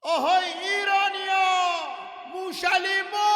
آهای ایرانیا موشلیمو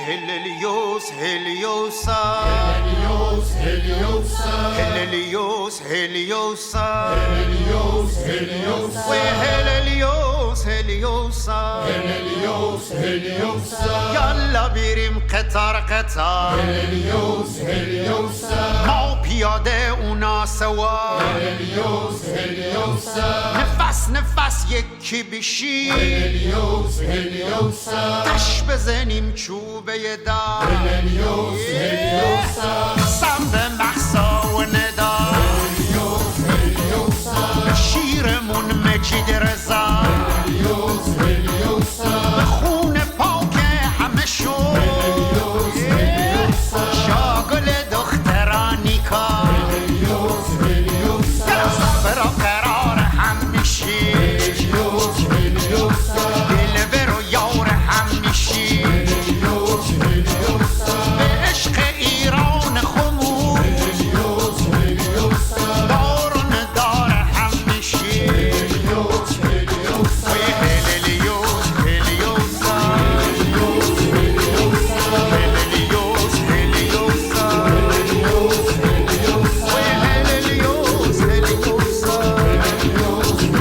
هلیلیوس هلیوسا هلیوس هلیوسا هلیلیوس هلیوسا هلیوس هلیوسا هلیلیوس هلیوسا هلیوس هلیوسا یالا بریم قطار قطار هلیوس هلیوسا ما پیاده اونا سوا هلیوس هلیوسا نفس نفس یکی بشی هلیوس هلیوسا تش بزنیم چوبه دار هلیوس هلیوسا قسم به محسا و ندا هلیوس هلیوسا شیرمون مجید رضا هلیوس هلیوسا به خون پاک همه شو هلیوس هلیوسا شاگل دخترانیکا هلیوس هلیوسا برا قرار هم میشی هلیوس هلیوسا دل برو یار هم میشی هلیوس هلیوسا به عشق ایران خمون هلیوس هلیوسا دارون دار هم میشی هلیوس هلیوسا هلیلیوس هلیوسا هلیوس هلیوسا هلیلیوس هلیوسا هلیوس هلیوسا هلیلیوس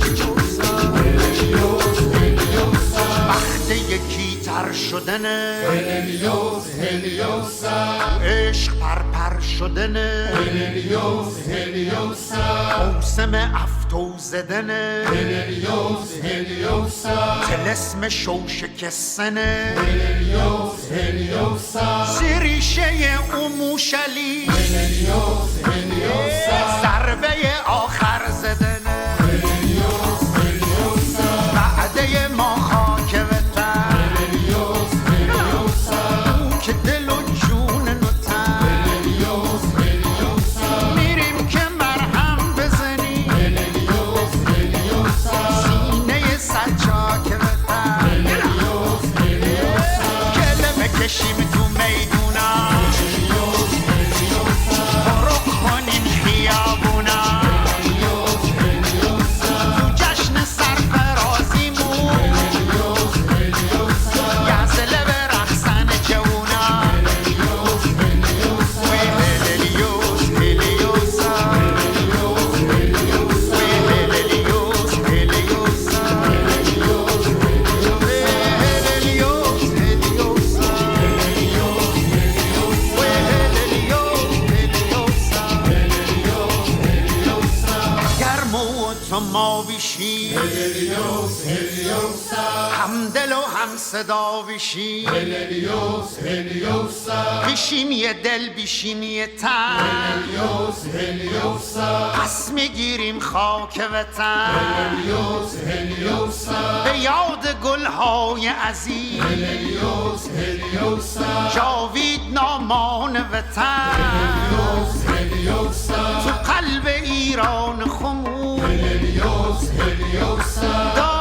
هلیوسا هلیوس هلیوسا وقت یکی تر شدنه هلیوس هلیوسا عشق پرپر شدنه هلیوس هلیوسا موسم افتو زدنه هلیوس هلیوسا تلسم شو شکستنه هلیوس هلیوسا زریشه اون موشلی هلیوس هلیوسا ضربه آخر زدنه هلیوس هلیوسا بعده ما خاک وطن هلیوس هلیوسا که دل و جون نوتن هلیوس هلیوسا میریم که مرهم بزنی هلیوس هلیوسا سینه سجاک وطن هلیوس هلیوسا گله بکشیم تو میدونا هلیوس هلیوسا برو کنیم خیابونا هلیوس هلیوسا تو جشن سرفرازیمون هلیوس هلیوسا یزله به رقصن جوونا هلیوس هلیوسا هلیلیوس هلیوسا هلیوس هلیوسا هلیلیوس هلیوسا هلیوس هلیوسا هلیلیوس هلیوسا گرم و تو ما بیشی هلیوس هلیوسا همدل و هم صدا بیشی هلیوس هلیوسا بیشیم یه دل بیشیم یه تن هلیوس هلیوسا پس میگیریم خاک وطن هلیوس هلیوسا به یاد گلهای عزیز هلیوس هلیوسا جاوید نامان وطن هلیوس هلیوسا تو قلب ایران خمون هلیوس هلیوسا